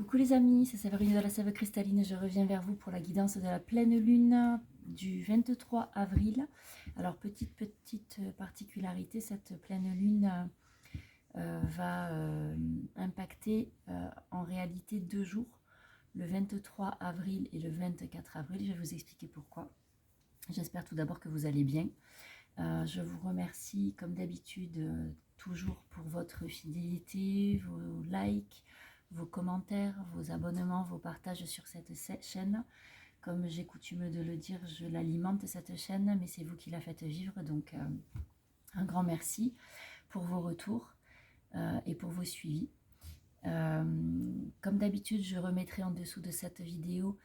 Coucou les amis, c'est Séverine de la Sève Cristalline. Je reviens vers vous pour la guidance de la pleine lune du 23 avril. Alors petite particularité, cette pleine lune va impacter en réalité 2 jours, le 23 avril et le 24 avril. Je vais vous expliquer pourquoi. J'espère tout d'abord que vous allez bien. Je vous remercie comme d'habitude toujours pour votre fidélité, vos likes, vos commentaires, vos abonnements, vos partages sur cette chaîne. Comme j'ai coutume de le dire, je l'alimente cette chaîne, mais c'est vous qui la faites vivre. Donc un grand merci pour vos retours et pour vos suivis. Comme d'habitude, je remettrai en dessous de cette vidéo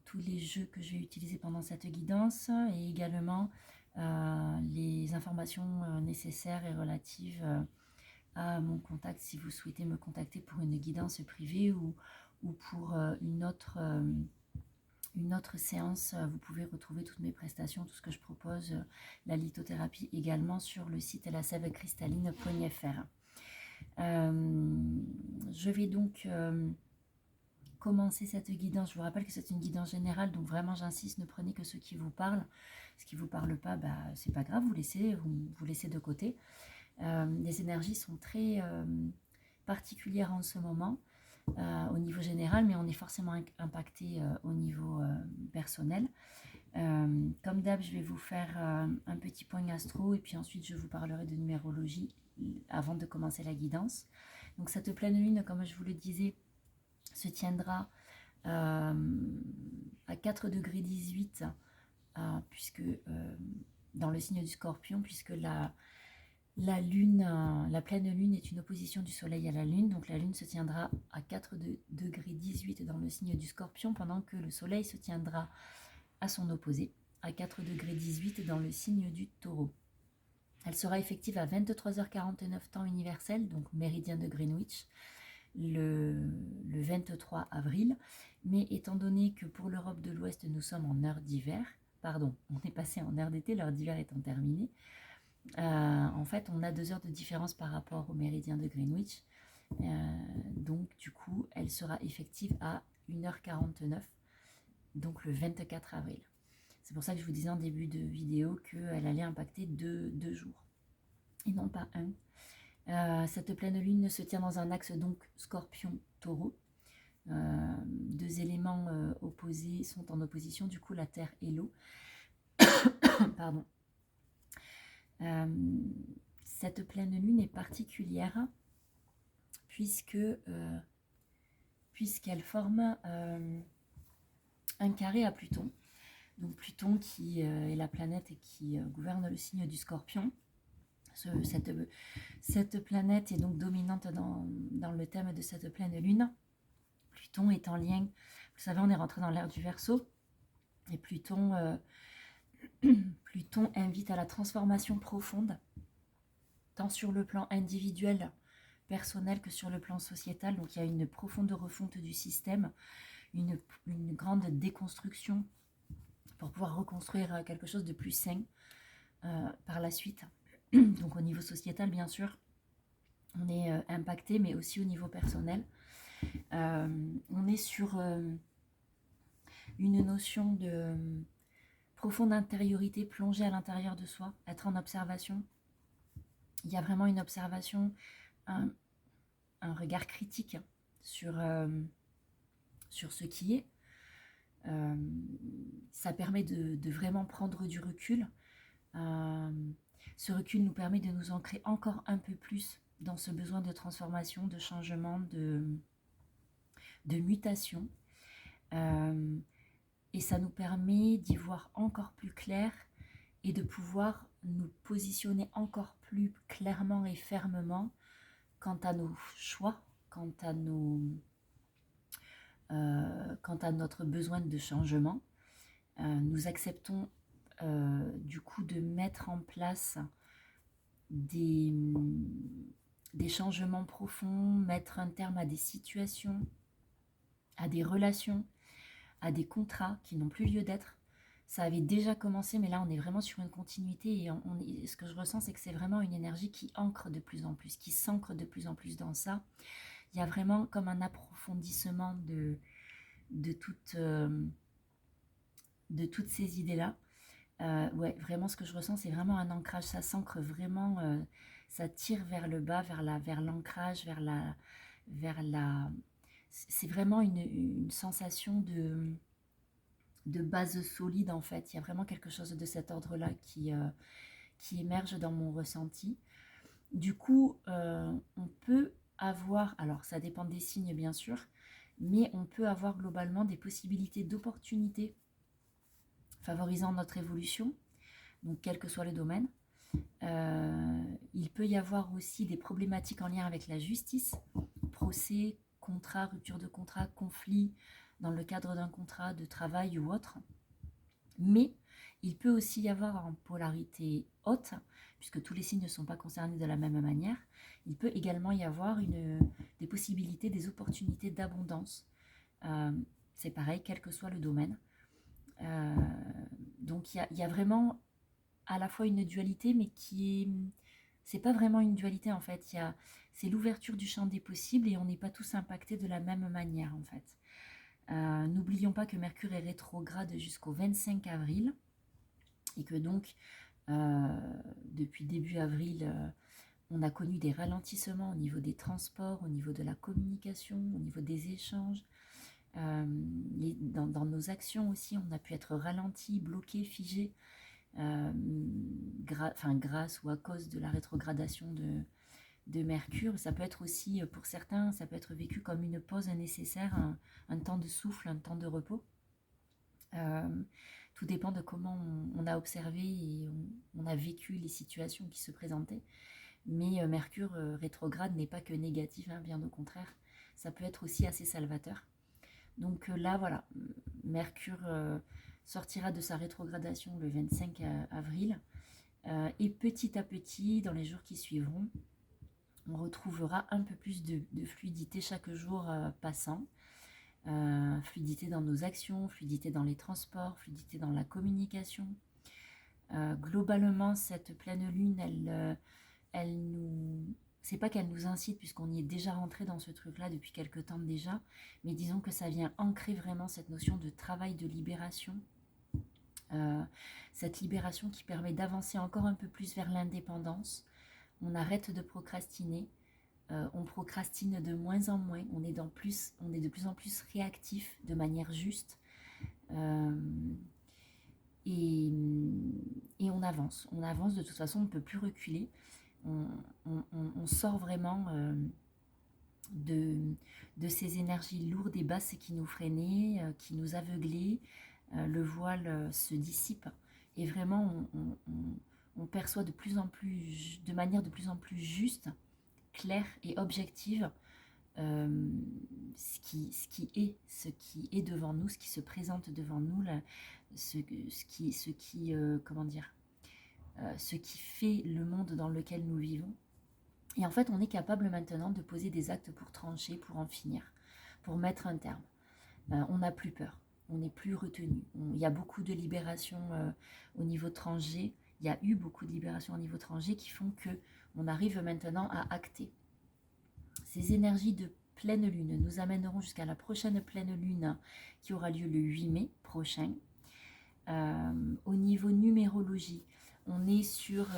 tous les jeux que je vais utiliser pendant cette guidance et également les informations nécessaires et relatives à mon contact si vous souhaitez me contacter pour une guidance privée ou pour une autre séance. Vous pouvez retrouver toutes mes prestations, tout ce que je propose, la lithothérapie également sur le site lasèvecristalline.fr. Je vais donc commencer cette guidance. Je vous rappelle que c'est une guidance générale, donc vraiment j'insiste, ne prenez que ce qui vous parle. Ce qui ne vous parle pas, c'est pas grave, vous laissez de côté. Les énergies sont très particulières en ce moment au niveau général, mais on est forcément impacté au niveau personnel. Comme d'hab, je vais vous faire un petit point astro et puis ensuite je vous parlerai de numérologie avant de commencer la guidance. Donc cette pleine lune, comme je vous le disais, se tiendra à 4 degrés 18 puisque dans le signe du Scorpion, puisque la pleine lune est une opposition du soleil à la lune, donc la lune se tiendra à 4 degrés 18 dans le signe du Scorpion, pendant que le soleil se tiendra à son opposé, à 4 degrés 18 dans le signe du Taureau. Elle sera effective à 23h49 temps universel, donc méridien de Greenwich, le 23 avril, mais étant donné que pour l'Europe de l'Ouest, nous sommes en heure d'hiver, pardon, on est passé en heure d'été, l'heure d'hiver étant terminée, en fait, on a 2 heures de différence par rapport au méridien de Greenwich. Donc, du coup, elle sera effective à 1h49, donc le 24 avril. C'est pour ça que je vous disais en début de vidéo qu'elle allait impacter 2 jours, et non pas un. Cette pleine lune se tient dans un axe donc Scorpion-Taureau. 2 éléments opposés sont en opposition, du coup la terre et l'eau. Pardon. Cette pleine lune est particulière puisqu'elle forme un carré à Pluton. Donc Pluton qui est la planète qui gouverne le signe du Scorpion. Cette planète est donc dominante dans le thème de cette pleine lune. Pluton est en lien, vous savez, on est rentré dans l'ère du Verseau, et Pluton invite à la transformation profonde, tant sur le plan individuel, personnel, que sur le plan sociétal. Donc il y a une profonde refonte du système, une grande déconstruction pour pouvoir reconstruire quelque chose de plus sain par la suite. Donc au niveau sociétal, bien sûr, on est impacté, mais aussi au niveau personnel. On est sur une notion de profonde intériorité, plonger à l'intérieur de soi, être en observation. Il y a vraiment une observation, un regard critique sur ce qui est. Ça permet de vraiment prendre du recul. Ce recul nous permet de nous ancrer encore un peu plus dans ce besoin de transformation, de changement, de mutation. Et ça nous permet d'y voir encore plus clair et de pouvoir nous positionner encore plus clairement et fermement quant à nos choix, quant à notre besoin de changement. Nous acceptons du coup de mettre en place des changements profonds, mettre un terme à des situations, à des relations, à des contrats qui n'ont plus lieu d'être. Ça avait déjà commencé, mais là on est vraiment sur une continuité, et ce que je ressens, c'est que c'est vraiment une énergie qui ancre de plus en plus, qui s'ancre de plus en plus dans ça. il y a vraiment comme un approfondissement de, toutes, de toutes ces idées-là. Ouais, vraiment, ce que je ressens, c'est vraiment un ancrage. Ça s'ancre vraiment, ça tire vers le bas, vers l'ancrage, vers la. C'est vraiment une sensation de base solide, en fait. Il y a vraiment quelque chose de cet ordre-là qui émerge dans mon ressenti. Du coup, on peut avoir, alors ça dépend des signes, bien sûr, mais on peut avoir globalement des possibilités d'opportunités favorisant notre évolution, donc quel que soit le domaine. Il peut y avoir aussi des problématiques en lien avec la justice, procès, contrat, rupture de contrat, conflit dans le cadre d'un contrat de travail ou autre. Mais il peut aussi y avoir en polarité haute, puisque tous les signes ne sont pas concernés de la même manière, il peut également y avoir des possibilités, des opportunités d'abondance. C'est pareil, quel que soit le domaine. Donc il y a vraiment à la fois une dualité, mais c'est pas vraiment une dualité en fait. C'est l'ouverture du champ des possibles et on n'est pas tous impactés de la même manière en fait. N'oublions pas que Mercure est rétrograde jusqu'au 25 avril et que donc depuis début avril, on a connu des ralentissements au niveau des transports, au niveau de la communication, au niveau des échanges. Dans nos actions aussi, on a pu être ralenti, bloqué, figé, grâce ou à cause de la rétrogradation de Mercure. Ça peut être aussi, pour certains, ça peut être vécu comme une pause nécessaire, un temps de souffle, un temps de repos. Tout dépend de comment on a observé et on a vécu les situations qui se présentaient. Mais Mercure rétrograde n'est pas que négatif, hein, bien au contraire. Ça peut être aussi assez salvateur. Donc là, voilà, Mercure sortira de sa rétrogradation le 25 avril. Et petit à petit, dans les jours qui suivront, on retrouvera un peu plus de fluidité chaque jour passant. Fluidité dans nos actions, fluidité dans les transports, fluidité dans la communication. Globalement, cette pleine lune, elle nous... C'est pas qu'elle nous incite, puisqu'on y est déjà rentré dans ce truc-là depuis quelque temps déjà, mais disons que ça vient ancrer vraiment cette notion de travail de libération. Cette libération qui permet d'avancer encore un peu plus vers l'indépendance. On arrête de procrastiner. On procrastine de moins en moins, on est de plus en plus réactif de manière juste et on avance de toute façon, on ne peut plus reculer, on sort vraiment de ces énergies lourdes et basses qui nous freinaient, qui nous aveuglaient. Le voile se dissipe et vraiment on perçoit de manière de plus en plus juste, claire et objective ce qui est devant nous, ce qui se présente devant nous, ce qui fait le monde dans lequel nous vivons. Et en fait, on est capable maintenant de poser des actes pour trancher, pour en finir, pour mettre un terme. On n'a plus peur, on n'est plus retenu. Il y a beaucoup de libération au niveau tranché. Il y a eu beaucoup de libération au niveau tranché qui font que on arrive maintenant à acter. Ces énergies de pleine lune nous amèneront jusqu'à la prochaine pleine lune qui aura lieu le 8 mai prochain. Au niveau numérologie, on est sur,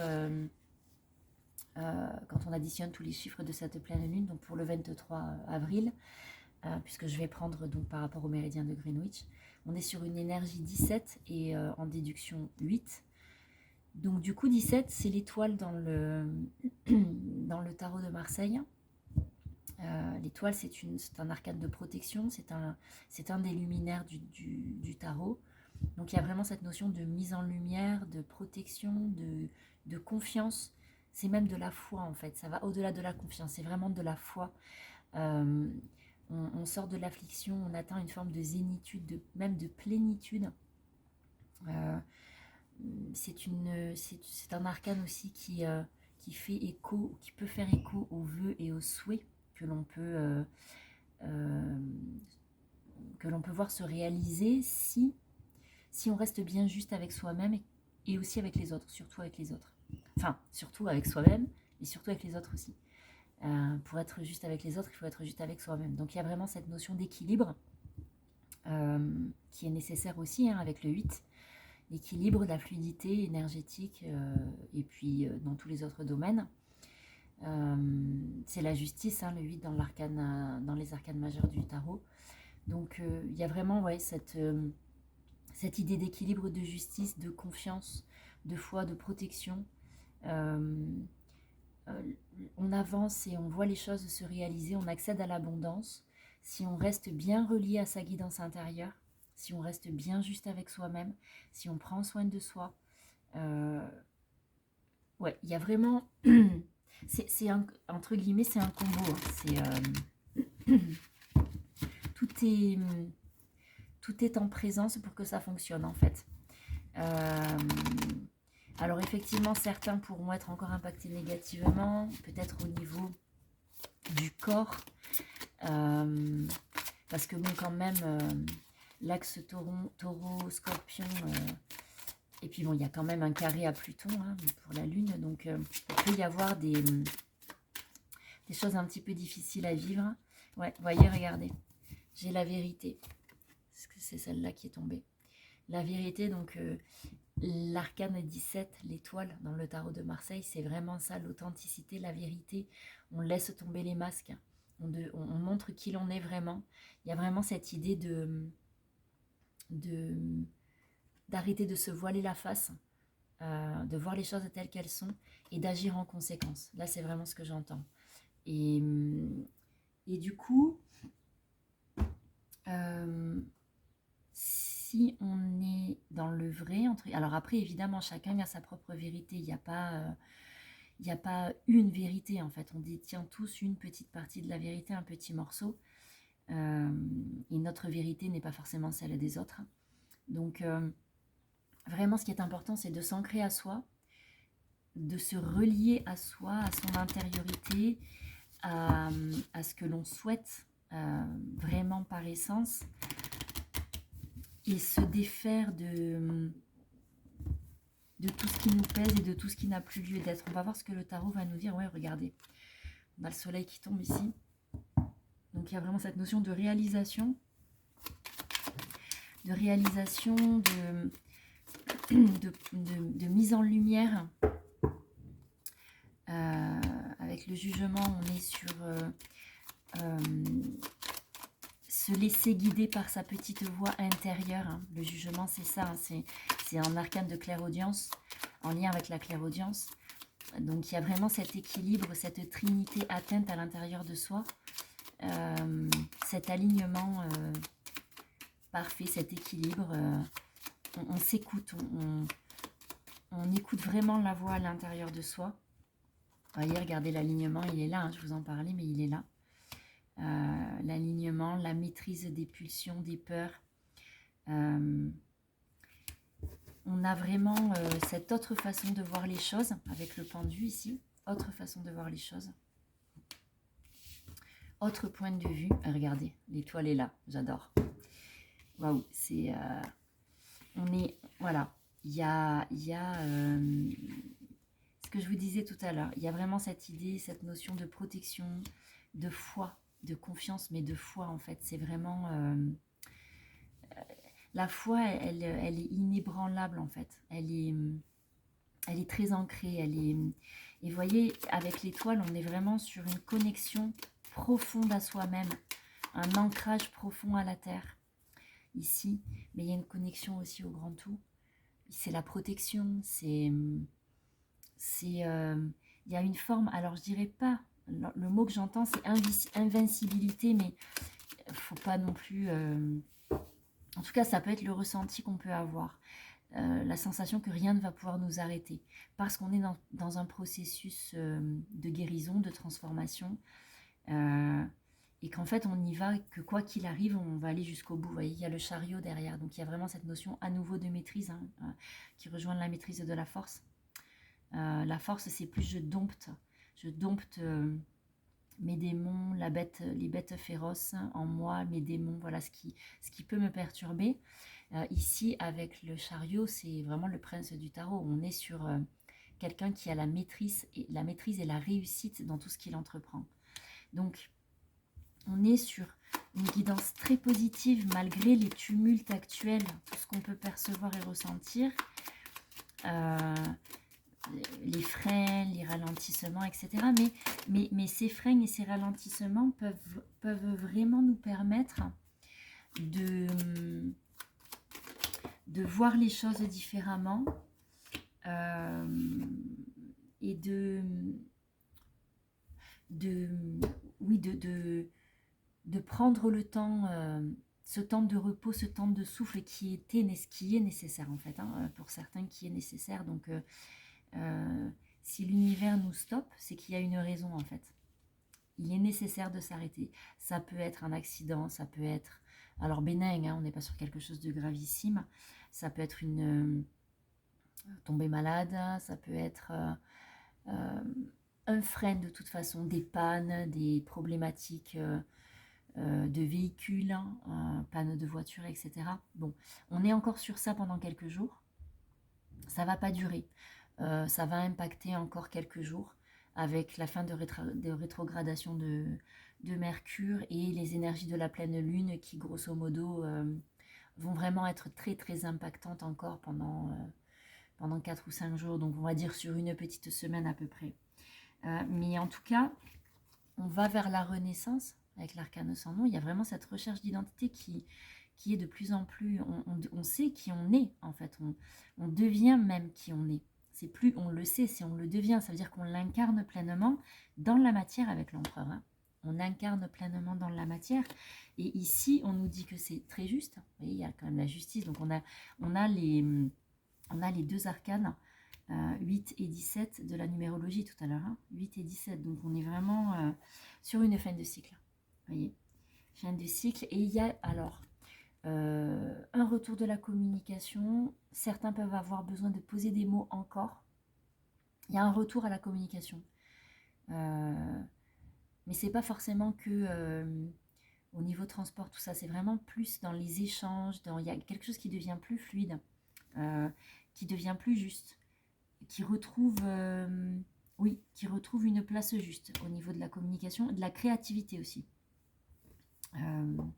quand on additionne tous les chiffres de cette pleine lune, donc pour le 23 avril, puisque je vais prendre donc par rapport au méridien de Greenwich, on est sur une énergie 17 et en déduction 8. Donc du coup 17, c'est l'étoile dans le tarot de Marseille. L'étoile, c'est un arcane de protection, c'est un des luminaires du tarot. Donc il y a vraiment cette notion de mise en lumière, de protection, de confiance. C'est même de la foi en fait, ça va au-delà de la confiance, c'est vraiment de la foi. On sort de l'affliction, on atteint une forme de zénitude, même de plénitude. C'est un arcane aussi qui fait écho, qui peut faire écho aux vœux et aux souhaits que l'on peut voir se réaliser si on reste bien juste avec soi-même et aussi avec les autres, surtout avec les autres. Enfin, surtout avec soi-même et surtout avec les autres aussi. Pour être juste avec les autres, il faut être juste avec soi-même. Donc il y a vraiment cette notion d'équilibre qui est nécessaire aussi avec le 8. L'équilibre, la fluidité énergétique et puis dans tous les autres domaines. C'est la justice, le 8 dans les arcanes majeures du tarot. Donc il y a vraiment cette idée d'équilibre, de justice, de confiance, de foi, de protection. On avance et on voit les choses se réaliser, on accède à l'abondance si on reste bien relié à sa guidance intérieure, si on reste bien juste avec soi-même, si on prend soin de soi. Ouais, il y a vraiment... c'est entre guillemets, c'est un combo. Tout est en présence pour que ça fonctionne en fait. Alors effectivement, certains pourront être encore impactés négativement, peut-être au niveau du corps, parce que bon, quand même, l'axe taureau-scorpion, et puis bon, il y a quand même un carré à Pluton pour la Lune, donc il peut y avoir des choses un petit peu difficiles à vivre. Ouais, voyez, regardez, j'ai la vérité, parce que c'est celle-là qui est tombée. La vérité, donc l'arcane 17, l'étoile dans le tarot de Marseille, c'est vraiment ça, l'authenticité, la vérité. On laisse tomber les masques, on montre qui l'on est vraiment. Il y a vraiment cette idée d'arrêter de se voiler la face, de voir les choses telles qu'elles sont et d'agir en conséquence. Là, c'est vraiment ce que j'entends. Et du coup, si on est dans le vrai, alors après, évidemment, chacun a sa propre vérité. Il n'y a pas une vérité, en fait. On détient tous une petite partie de la vérité, un petit morceau. Et notre vérité n'est pas forcément celle des autres. Donc, vraiment, ce qui est important, c'est de s'ancrer à soi, de se relier à soi, à son intériorité, à ce que l'on souhaite vraiment par essence, et se défaire de tout ce qui nous pèse et de tout ce qui n'a plus lieu d'être. On va voir ce que le tarot va nous dire. Ouais, regardez, on a le soleil qui tombe ici. Donc il y a vraiment cette notion de réalisation, de mise en lumière. Avec le jugement, on est sur se laisser guider par sa petite voix intérieure. Le jugement, c'est ça, c'est un arcane de clairaudience, en lien avec la clairaudience. Donc il y a vraiment cet équilibre, cette trinité atteinte à l'intérieur de soi, cet alignement parfait, cet équilibre. On s'écoute, on écoute vraiment la voix à l'intérieur de soi. Voyez, regardez l'alignement, il est là, je vous en parlais, mais il est là. L'alignement, la maîtrise des pulsions, des peurs. On a vraiment cette autre façon de voir les choses, avec le pendu ici, autre façon de voir les choses. Autre point de vue, regardez, l'étoile est là, j'adore. Waouh, c'est... on est... Voilà, il y a ce que je vous disais tout à l'heure, il y a vraiment cette idée, cette notion de protection, de foi, de confiance, mais de foi en fait. C'est vraiment... la foi, elle est inébranlable en fait. Elle est très ancrée. Et vous voyez, avec l'étoile, on est vraiment sur une connexion profonde à soi-même. Un ancrage profond à la terre. Ici, mais il y a une connexion aussi au grand tout. C'est la protection, il y a une forme, alors je dirais pas, le mot que j'entends c'est invincibilité, mais faut pas non plus, en tout cas ça peut être le ressenti qu'on peut avoir, la sensation que rien ne va pouvoir nous arrêter, parce qu'on est dans un processus de guérison, de transformation, et qu'en fait on y va, que quoi qu'il arrive, on va aller jusqu'au bout. Vous voyez, il y a le chariot derrière, donc il y a vraiment cette notion à nouveau de maîtrise, qui rejoint la maîtrise de la force. La force, c'est plus je dompte mes démons, les bêtes féroces en moi, mes démons, voilà ce qui peut me perturber. Ici, avec le chariot, c'est vraiment le prince du tarot. On est sur quelqu'un qui a la maîtrise et la réussite dans tout ce qu'il entreprend. Donc, on est sur une guidance très positive malgré les tumultes actuels, tout ce qu'on peut percevoir et ressentir, les freins, les ralentissements, etc. Mais ces freins et ces ralentissements peuvent vraiment nous permettre de voir les choses différemment et de prendre le temps, ce temps de repos, ce temps de souffle qui est nécessaire en fait, hein, pour certains qui est nécessaire. Donc si l'univers nous stoppe, c'est qu'il y a une raison en fait. Il est nécessaire de s'arrêter. Ça peut être un accident, ça peut être, alors bénin, hein, on n'est pas sur quelque chose de gravissime, ça peut être une tombée malade, ça peut être un frein de toute façon, des pannes, des problématiques de véhicules, panne de voiture, etc. Bon, on est encore sur ça pendant quelques jours. Ça va pas durer. Ça va impacter encore quelques jours avec la fin de rétrogradation de Mercure et les énergies de la pleine lune qui, grosso modo, vont vraiment être très très impactantes encore pendant 4 ou 5 jours. Donc on va dire sur une petite semaine à peu près. Mais en tout cas, on va vers la renaissance avec l'arcane sans nom. Il y a vraiment cette recherche d'identité qui est de plus en plus... On sait qui on est, en fait. On devient même qui on est. C'est plus on le sait, c'est on le devient. Ça veut dire qu'on l'incarne pleinement dans la matière avec l'empereur. Hein. On incarne pleinement dans la matière. Et ici, on nous dit que c'est très juste. Vous voyez, il y a quand même la justice. Donc on a les 2 arcanes. 8 et 17 de la numérologie tout à l'heure, hein, 8 et 17, donc on est vraiment sur une fin de cycle, vous voyez, fin de cycle, et il y a alors un retour de la communication, certains peuvent avoir besoin de poser des mots encore, il y a un retour à la communication, mais c'est pas forcément que au niveau transport, tout ça, c'est vraiment plus dans les échanges, il y a quelque chose qui devient plus fluide, qui devient plus juste, qui retrouve une place juste au niveau de la communication, de la créativité aussi. Il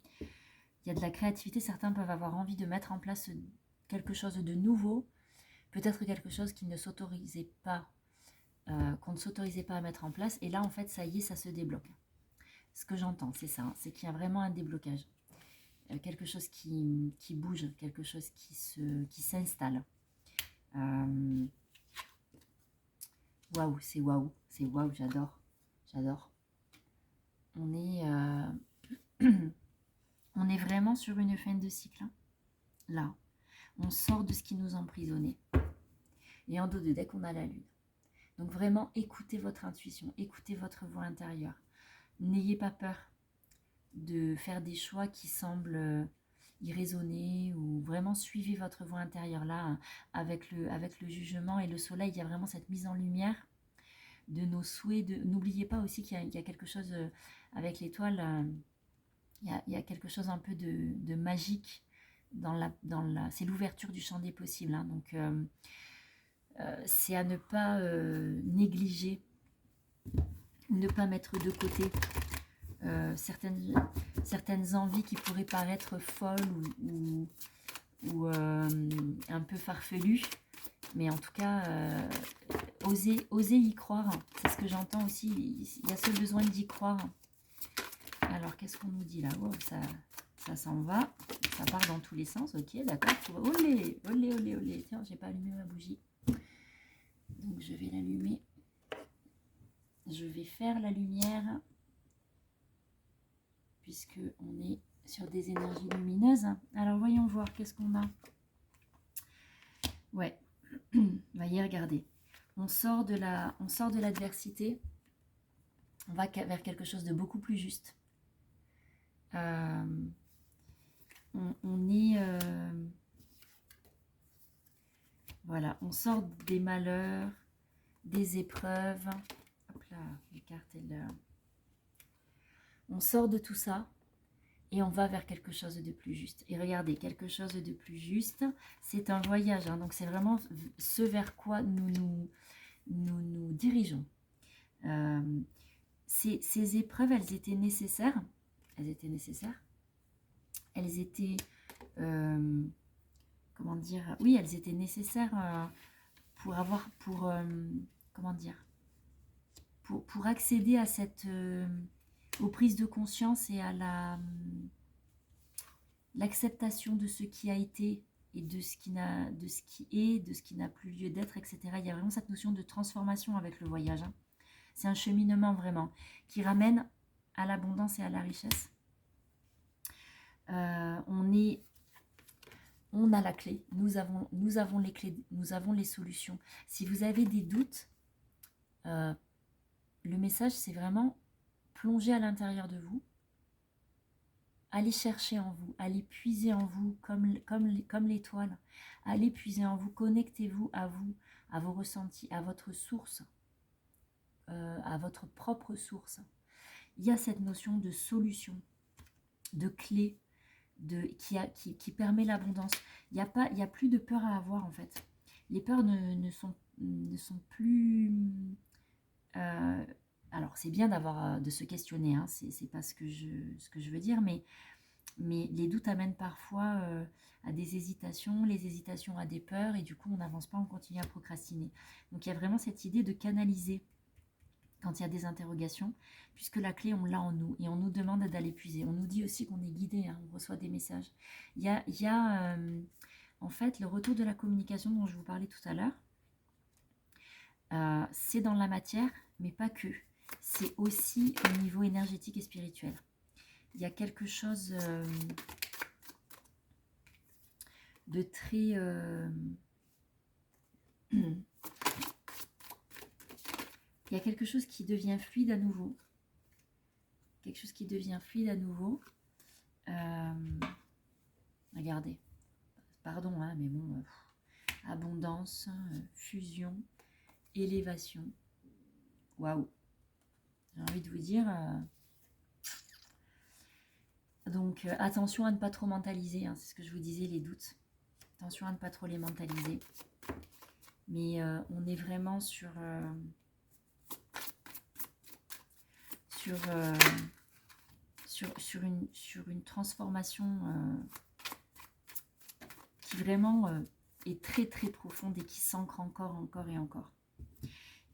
y a de la créativité, certains peuvent avoir envie de mettre en place quelque chose de nouveau, peut-être quelque chose qui ne s'autorisait pas, qu'on ne s'autorisait pas à mettre en place, et là en fait ça y est, ça se débloque. Ce que j'entends, c'est ça, hein, c'est qu'il y a vraiment un déblocage, quelque chose qui bouge, quelque chose qui s'installe. Waouh, c'est waouh, j'adore. On est vraiment sur une fin de cycle. Hein. Là, on sort de ce qui nous emprisonnait. Et en dos de deck, on a la lune. Donc vraiment, écoutez votre intuition, écoutez votre voix intérieure. N'ayez pas peur de faire des choix qui semblent irraisonnés, ou vraiment suivez votre voix intérieure. Là, hein, avec le jugement et le soleil, il y a vraiment cette mise en lumière de nos souhaits. N'oubliez pas aussi qu'il y a quelque chose avec l'étoile, il y a quelque chose un peu de magique c'est l'ouverture du champ des possibles. Hein, donc c'est à ne pas négliger, ne pas mettre de côté certaines envies qui pourraient paraître folles ou un peu farfelues, mais en tout cas osez y croire, c'est ce que j'entends aussi, il y a ce besoin d'y croire. Alors qu'est-ce qu'on nous dit là? Oh, ça s'en va, ça part dans tous les sens, ok, d'accord, olé, tiens, j'ai pas allumé ma bougie, donc je vais l'allumer, je vais faire la lumière, puisque on est sur des énergies lumineuses. Alors voyons voir, qu'est-ce qu'on a? Ouais, voyez, regardez, on sort de l'adversité, on va vers quelque chose de beaucoup plus juste. On est voilà, on sort des malheurs, des épreuves. Hop là, les cartes, on sort de tout ça et on va vers quelque chose de plus juste. Et regardez, quelque chose de plus juste, c'est un voyage. Hein, donc c'est vraiment ce vers quoi nous nous dirigeons. Ces épreuves, elles étaient nécessaires. Elles étaient nécessaires. Elles étaient... comment dire? Oui, elles étaient nécessaires pour avoir... comment dire? Pour accéder à cette... aux prises de conscience et à l'acceptation de ce qui a été et de ce qui est, de ce qui n'a plus lieu d'être, etc. Il y a vraiment cette notion de transformation avec le voyage. Hein. C'est un cheminement vraiment qui ramène à l'abondance et à la richesse. On a la clé, nous avons les clés, nous avons les solutions. Si vous avez des doutes, le message c'est vraiment plonger à l'intérieur de vous, allez chercher en vous, allez puiser en vous comme l'étoile, allez puiser en vous, connectez-vous, à vos ressentis, à votre source, à votre propre source. Il y a cette notion de solution, de clé, qui permet l'abondance. Il n'y a plus de peur à avoir en fait. Les peurs ne sont plus... alors c'est bien de se questionner, hein, c'est pas ce que je veux dire, mais les doutes amènent parfois à des hésitations, les hésitations à des peurs, et du coup on n'avance pas, on continue à procrastiner. Donc il y a vraiment cette idée de canaliser quand il y a des interrogations, puisque la clé on l'a en nous, et on nous demande d'aller puiser. On nous dit aussi qu'on est guidé, hein, on reçoit des messages. Il y a en fait le retour de la communication dont je vous parlais tout à l'heure, c'est dans la matière, mais pas que. C'est aussi au niveau énergétique et spirituel. Il y a quelque chose de très... il y a quelque chose qui devient fluide à nouveau. Quelque chose qui devient fluide à nouveau. Regardez. Pardon, hein, mais bon... abondance, fusion, élévation. Waouh. J'ai envie de vous dire... donc, attention à ne pas trop mentaliser. Hein, c'est ce que je vous disais, les doutes. Attention à ne pas trop les mentaliser. Mais on est vraiment sur une transformation qui vraiment est très très profonde et qui s'ancre encore et encore.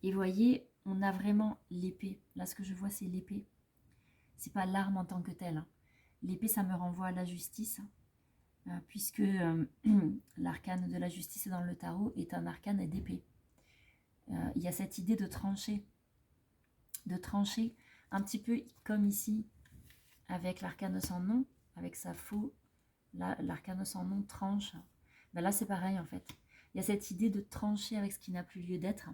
Et voyez, on a vraiment l'épée. Là, ce que je vois, c'est l'épée. C'est pas l'arme en tant que telle. Hein. L'épée, ça me renvoie à la justice. Puisque l'arcane de la justice dans le tarot est un arcane d'épée. Il y a cette idée de trancher un petit peu comme ici avec l'arcane sans nom, avec sa faux, l'arcane sans nom tranche. Ben là c'est pareil en fait. Il y a cette idée de trancher avec ce qui n'a plus lieu d'être.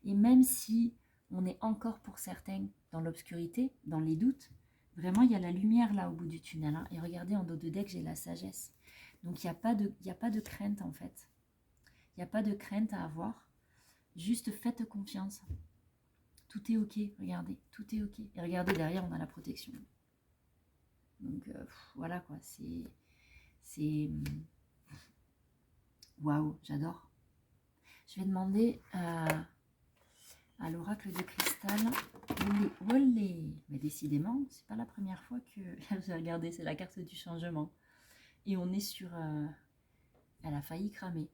Et même si on est encore pour certains dans l'obscurité, dans les doutes, vraiment il y a la lumière là au bout du tunnel. Hein. Et regardez en dos de deck, j'ai la sagesse. Donc il n'y a pas de crainte en fait. Il n'y a pas de crainte à avoir. Juste faites confiance. Tout est ok, regardez, tout est ok. Et regardez, derrière, on a la protection. Donc, voilà quoi, c'est... Waouh, j'adore. Je vais demander à l'oracle de cristal... Olé. Mais décidément, c'est pas la première fois que... Regardez, c'est la carte du changement. Et on est sur... Elle a failli cramer.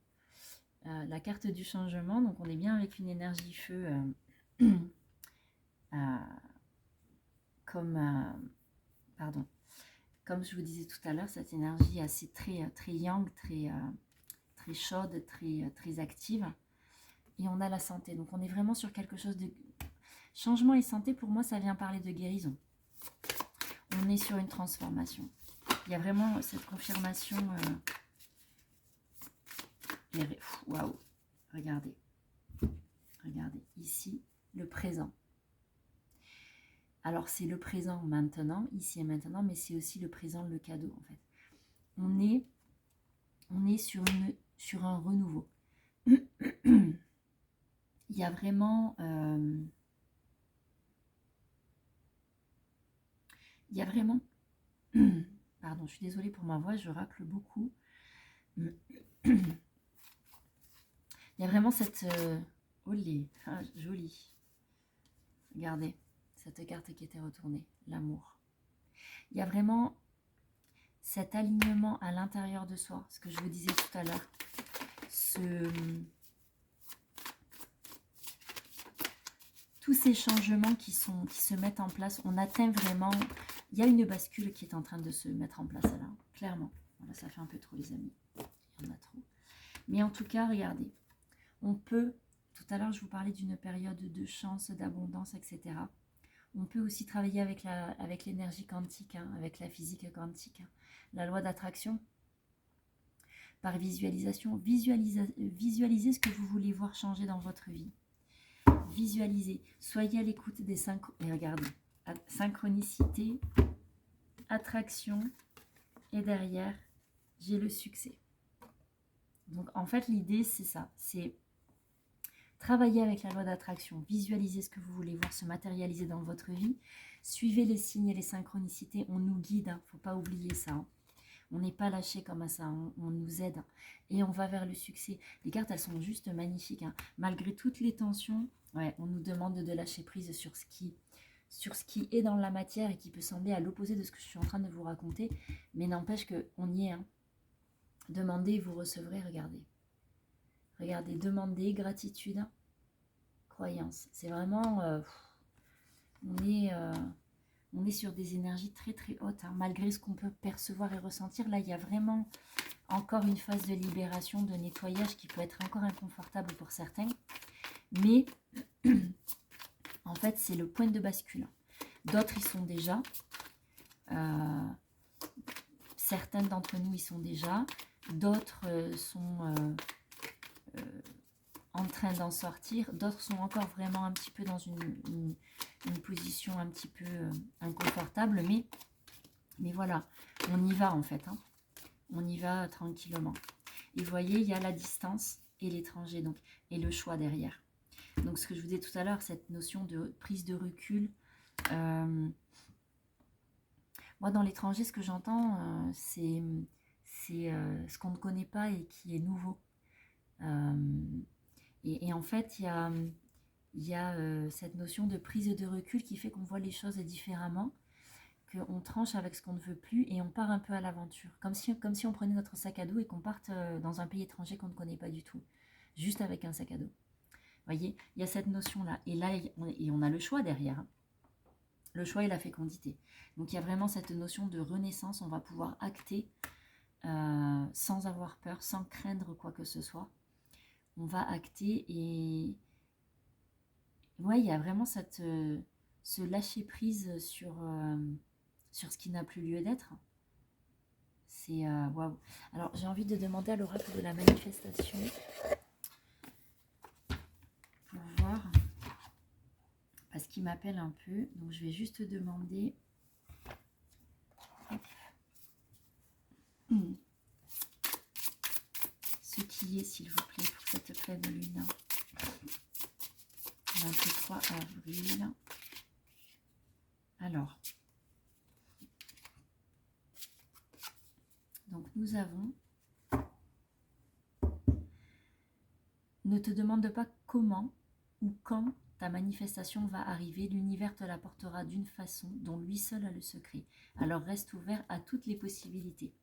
La carte du changement, donc on est bien avec une énergie feu... pardon, comme je vous disais tout à l'heure, cette énergie assez très yang, très chaude, très active. Et on a la santé. Donc on est vraiment sur quelque chose de... Changement et santé, pour moi, ça vient parler de guérison. On est sur une transformation. Il y a vraiment cette confirmation. Waouh, regardez. Regardez, ici, le présent. Alors, c'est le présent maintenant, ici et maintenant, mais c'est aussi le présent, le cadeau, en fait. On est sur un renouveau. Il y a vraiment... Pardon, je suis désolée pour ma voix, je racle beaucoup. Il y a vraiment cette Olé, ah, joli. Regardez, cette carte qui était retournée, l'amour. Il y a vraiment cet alignement à l'intérieur de soi, ce que je vous disais tout à l'heure. Tous ces changements qui se mettent en place, on atteint vraiment... Il y a une bascule qui est en train de se mettre en place là, clairement. Voilà, ça fait un peu trop les amis, il y en a trop. Mais en tout cas, regardez, on peut... Tout à l'heure, je vous parlais d'une période de chance, d'abondance, etc. On peut aussi travailler avec l'énergie quantique, hein, avec la physique quantique, hein, la loi d'attraction. Par visualisation, visualisez ce que vous voulez voir changer dans votre vie. Visualisez, soyez à l'écoute des et regardez, synchronicité, attraction, et derrière, j'ai le succès. Donc en fait, l'idée, c'est ça, c'est travailler avec la loi d'attraction, visualisez ce que vous voulez voir se matérialiser dans votre vie, suivez les signes et les synchronicités, on nous guide, il ne faut pas oublier ça. Hein. On n'est pas lâché comme ça, on nous aide et on va vers le succès. Les cartes, elles sont juste magnifiques. Hein. Malgré toutes les tensions, ouais, on nous demande de lâcher prise sur ce qui est dans la matière et qui peut sembler à l'opposé de ce que je suis en train de vous raconter. Mais n'empêche qu'on y est. Hein. Demandez et vous recevrez, regardez. Regardez, demandez, gratitude, croyance. C'est vraiment... on est sur des énergies très très hautes, hein, malgré ce qu'on peut percevoir et ressentir. Là, il y a vraiment encore une phase de libération, de nettoyage qui peut être encore inconfortable pour certains. Mais en fait, c'est le point de bascule. D'autres y sont déjà. Certains d'entre nous y sont déjà. D'autres sont en train d'en sortir. D'autres sont encore vraiment un petit peu dans une position un petit peu inconfortable, mais voilà, on y va en fait, hein. On y va tranquillement. Et vous voyez, il y a la distance et l'étranger, donc et le choix derrière. Donc ce que je vous disais tout à l'heure, cette notion de prise de recul. Moi, dans l'étranger, ce que j'entends, c'est ce qu'on ne connaît pas et qui est nouveau. Et en fait, il y a cette notion de prise de recul qui fait qu'on voit les choses différemment, qu'on tranche avec ce qu'on ne veut plus et on part un peu à l'aventure. Comme si on prenait notre sac à dos et qu'on parte dans un pays étranger qu'on ne connaît pas du tout, juste avec un sac à dos. Vous voyez, il y a cette notion-là. Et là, on a le choix derrière. Hein. Le choix et la fécondité. Donc, il y a vraiment cette notion de renaissance. On va pouvoir acter sans avoir peur, sans craindre quoi que ce soit. On va acter et... Ouais, il y a vraiment ce lâcher-prise sur ce qui n'a plus lieu d'être. C'est waouh. Alors, j'ai envie de demander à l'oracle de la manifestation pour voir, parce qu'il m'appelle un peu. Donc, je vais juste demander... ce qui est, s'il vous plaît, pour cette pleine lune. 23 avril. Alors, donc nous avons, ne te demande pas comment ou quand ta manifestation va arriver, l'univers te l'apportera d'une façon dont lui seul a le secret. Alors reste ouvert à toutes les possibilités.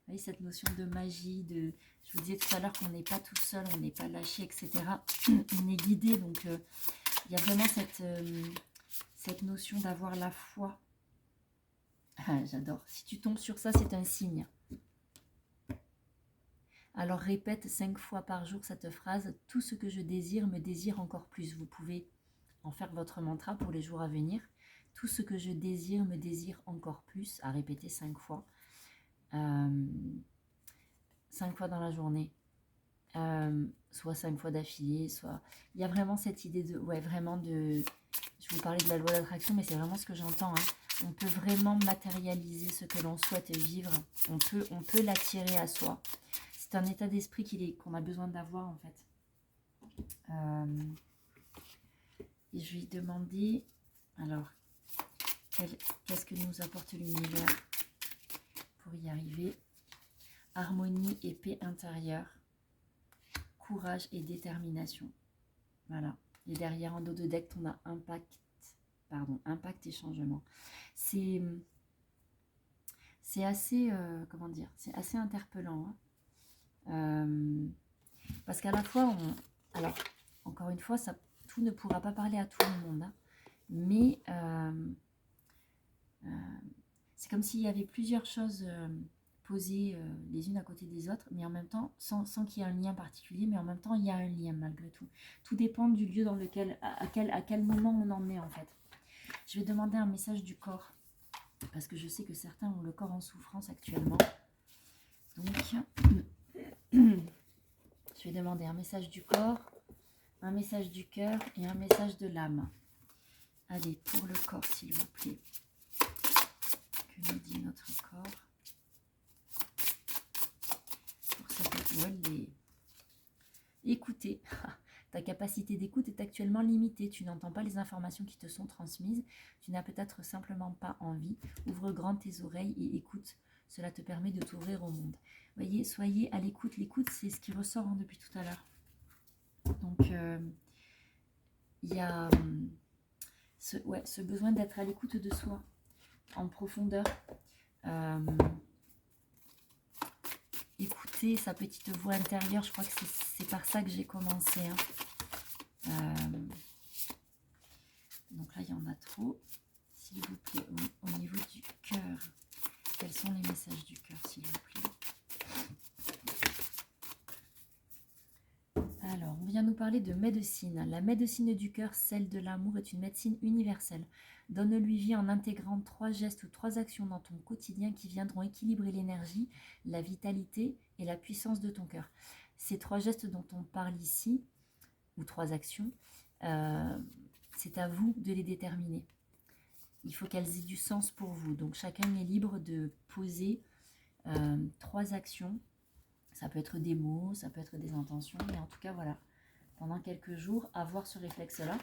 Vous voyez, cette notion de magie, je vous disais tout à l'heure qu'on n'est pas tout seul, on n'est pas lâché, etc. On est guidé, donc il y a vraiment cette notion d'avoir la foi. Ah, j'adore. Si tu tombes sur ça, c'est un signe. Alors répète 5 fois par jour cette phrase. Tout ce que je désire me désire encore plus. Vous pouvez en faire votre mantra pour les jours à venir. Tout ce que je désire me désire encore plus. À répéter 5 fois. 5 fois dans la journée. Soit 5 fois d'affilée, soit... Il y a vraiment cette idée de... Ouais, vraiment de... Je vous parlais de la loi d'attraction, mais c'est vraiment ce que j'entends. Hein. On peut vraiment matérialiser ce que l'on souhaite vivre. On peut l'attirer à soi. C'est un état d'esprit qu'on a besoin d'avoir, en fait. Et je lui ai demandé... Alors, qu'est-ce que nous apporte l'univers pour y arriver? Harmonie et paix intérieure. Courage et détermination. Voilà. Et derrière, en dos de deck, on a impact et changement. C'est assez, comment dire, c'est assez interpellant. Hein. Parce qu'à la fois, alors, encore une fois, tout ne pourra pas parler à tout le monde. Hein, mais c'est comme s'il y avait plusieurs choses posées les unes à côté des autres, mais en même temps, sans qu'il y ait un lien particulier, mais en même temps, il y a un lien malgré tout. Tout dépend du lieu dans lequel, à quel moment on en est en fait. Je vais demander un message du corps, parce que je sais que certains ont le corps en souffrance actuellement. Donc, je vais demander un message du corps, un message du cœur et un message de l'âme. Allez, pour le corps, s'il vous plaît. Que nous dit notre corps pour cette écouter. Ta capacité d'écoute est actuellement limitée. Tu n'entends pas les informations qui te sont transmises. Tu n'as peut-être simplement pas envie. Ouvre grand tes oreilles et écoute. Cela te permet de t'ouvrir au monde. Voyez, soyez à l'écoute. L'écoute, c'est ce qui ressort depuis tout à l'heure. Donc, il y a ce besoin d'être à l'écoute de soi, en profondeur. Écouter sa petite voix intérieure, je crois que c'est par ça que j'ai commencé. Hein. Donc là, il y en a trop. S'il vous plaît, au niveau du cœur, quels sont les messages du cœur, s'il vous plaît? Alors, on vient nous parler de médecine. La médecine du cœur, celle de l'amour, est une médecine universelle. Donne-lui vie en intégrant 3 gestes ou 3 actions dans ton quotidien qui viendront équilibrer l'énergie, la vitalité et la puissance de ton cœur. Ces 3 gestes dont on parle ici, ou 3 actions, c'est à vous de les déterminer. Il faut qu'elles aient du sens pour vous. Donc chacun est libre de poser 3 actions. Ça peut être des mots, ça peut être des intentions, mais en tout cas, voilà, pendant quelques jours, avoir ce réflexe-là.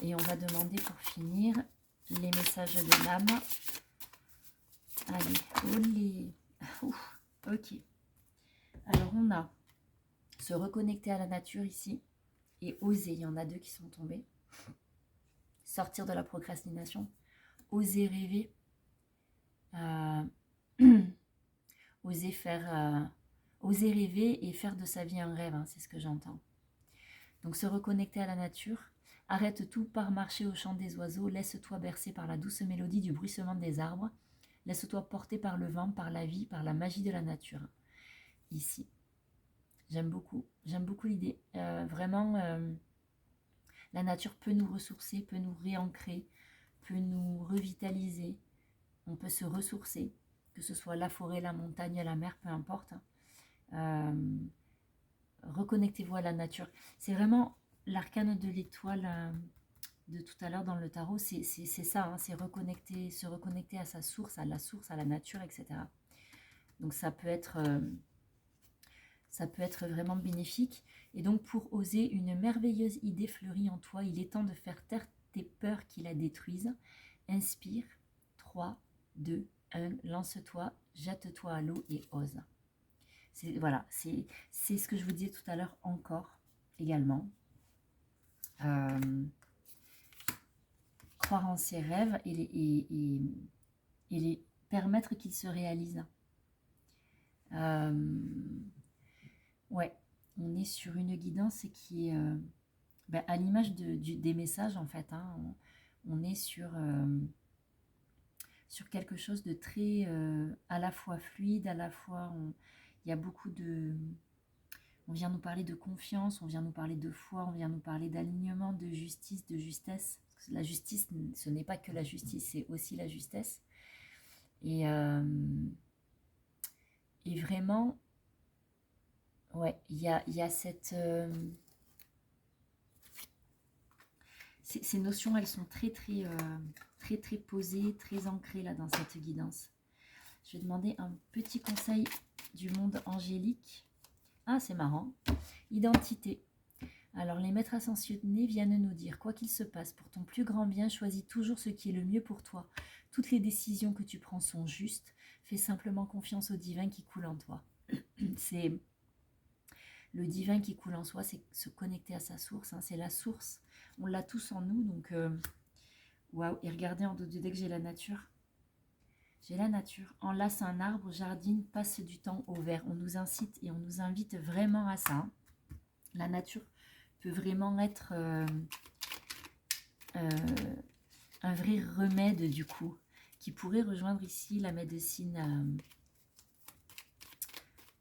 Et on va demander pour finir les messages de l'âme. Allez, olé. Ok. Alors, on a se reconnecter à la nature ici et oser. Il y en a 2 qui sont tombés. Sortir de la procrastination. Oser rêver. Oser rêver et faire de sa vie un rêve, hein, c'est ce que j'entends. Donc se reconnecter à la nature, arrête tout, pars marcher au chant des oiseaux, laisse-toi bercer par la douce mélodie du bruissement des arbres, laisse-toi porter par le vent, par la vie, par la magie de la nature. Ici, j'aime beaucoup l'idée. Vraiment, la nature peut nous ressourcer, peut nous réancrer, peut nous revitaliser, on peut se ressourcer, que ce soit la forêt, la montagne, la mer, peu importe. Reconnectez-vous à la nature. C'est vraiment l'arcane de l'étoile de tout à l'heure dans le tarot. C'est ça, hein, c'est se reconnecter à sa source, à la nature, etc. Donc ça peut être vraiment bénéfique. Et donc pour oser, une merveilleuse idée fleurit en toi. Il est temps de faire taire tes peurs qui la détruisent. Inspire. 3, 2, 1. Lance-toi, jette-toi à l'eau et ose. Voilà, c'est ce que je vous disais tout à l'heure encore, également. Croire en ses rêves et les permettre qu'ils se réalisent. Ouais, on est sur une guidance qui est à l'image des messages, en fait. Hein, on est sur quelque chose de très à la fois fluide, à la fois... il y a beaucoup de... On vient nous parler de confiance, on vient nous parler de foi, on vient nous parler d'alignement, de justice, de justesse. La justice, ce n'est pas que la justice, c'est aussi la justesse. Et vraiment, ouais, il y a cette... ces notions, elles sont très posées, très ancrées là dans cette guidance. Je vais demander un petit conseil du monde angélique. Ah, c'est marrant. Identité. Alors, les maîtres ascensionnés viennent nous dire, quoi qu'il se passe, pour ton plus grand bien, choisis toujours ce qui est le mieux pour toi. Toutes les décisions que tu prends sont justes. Fais simplement confiance au divin qui coule en toi. Le divin qui coule en soi, c'est se connecter à sa source, hein, c'est la source. On l'a tous en nous, donc waouh. Et regardez en dessous, dès que j'ai la nature. J'ai la nature. Enlace un arbre, jardine, passe du temps au vert. On nous incite et on nous invite vraiment à ça. Hein. La nature peut vraiment être un vrai remède du coup, qui pourrait rejoindre ici la médecine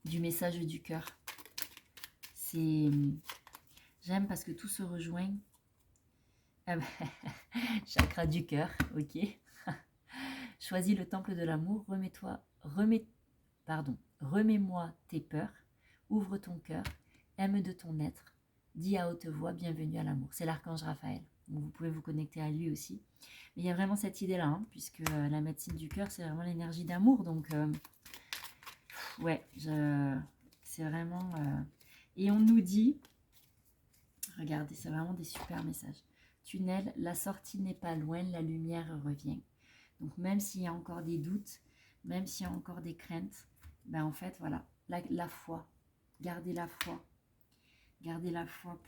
du message du cœur. J'aime parce que tout se rejoint. Ah bah, chakra du cœur, ok. Choisis le temple de l'amour, remets-moi tes peurs, ouvre ton cœur, aime de ton être, dis à haute voix, bienvenue à l'amour. C'est l'archange Raphaël, donc vous pouvez vous connecter à lui aussi. Mais il y a vraiment cette idée-là, hein, puisque la médecine du cœur, c'est vraiment l'énergie d'amour, donc ouais, c'est vraiment... Et on nous dit, regardez, c'est vraiment des super messages. Tunnel, la sortie n'est pas loin, la lumière revient. Donc même s'il y a encore des doutes, même s'il y a encore des craintes, ben en fait voilà, la foi, gardez la foi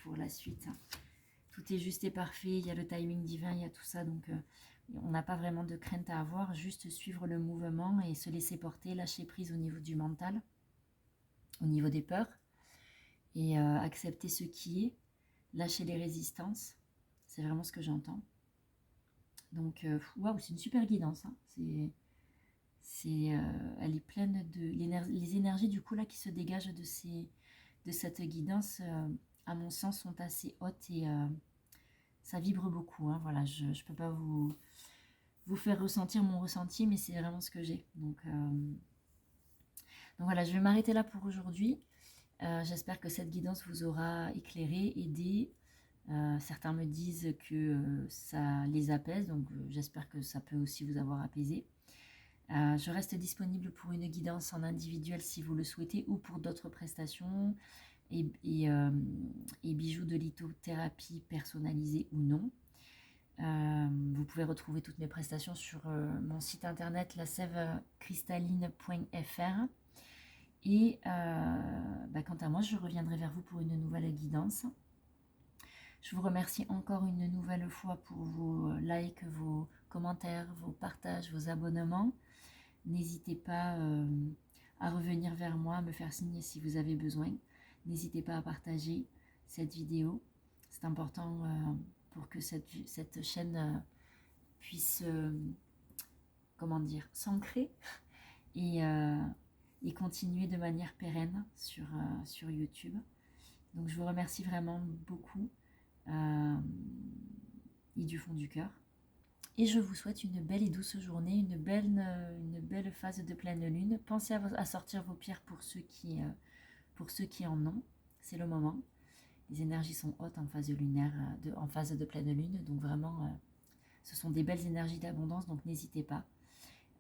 pour la suite. Tout est juste et parfait, il y a le timing divin, il y a tout ça, donc on n'a pas vraiment de crainte à avoir, juste suivre le mouvement et se laisser porter, lâcher prise au niveau du mental, au niveau des peurs, et accepter ce qui est, lâcher les résistances, c'est vraiment ce que j'entends. Donc, waouh, c'est une super guidance. Hein. Elle est pleine de... Les énergies, du coup, là, qui se dégagent de cette guidance, à mon sens, sont assez hautes et ça vibre beaucoup. Hein. Voilà, je ne peux pas vous faire ressentir mon ressenti, mais c'est vraiment ce que j'ai. Donc voilà, je vais m'arrêter là pour aujourd'hui. J'espère que cette guidance vous aura éclairé, aidé. Certains me disent que ça les apaise, donc j'espère que ça peut aussi vous avoir apaisé. Je reste disponible pour une guidance en individuel si vous le souhaitez ou pour d'autres prestations et bijoux de lithothérapie personnalisés ou non. Vous pouvez retrouver toutes mes prestations sur mon site internet lasèvecristalline.fr. Et quant à moi, je reviendrai vers vous pour une nouvelle guidance. Je vous remercie encore une nouvelle fois pour vos likes, vos commentaires, vos partages, vos abonnements. N'hésitez pas à revenir vers moi, à me faire signe si vous avez besoin. N'hésitez pas à partager cette vidéo. C'est important pour que cette chaîne puisse, s'ancrer et continuer de manière pérenne sur YouTube. Donc je vous remercie vraiment beaucoup et du fond du cœur. Et je vous souhaite une belle et douce journée, une belle phase de pleine lune. Pensez à sortir vos pierres pour ceux qui en ont. C'est le moment. Les énergies sont hautes en phase lunaire, en phase de pleine lune. Donc vraiment, ce sont des belles énergies d'abondance. Donc n'hésitez pas.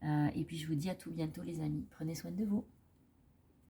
Et puis je vous dis à tout bientôt les amis. Prenez soin de vous.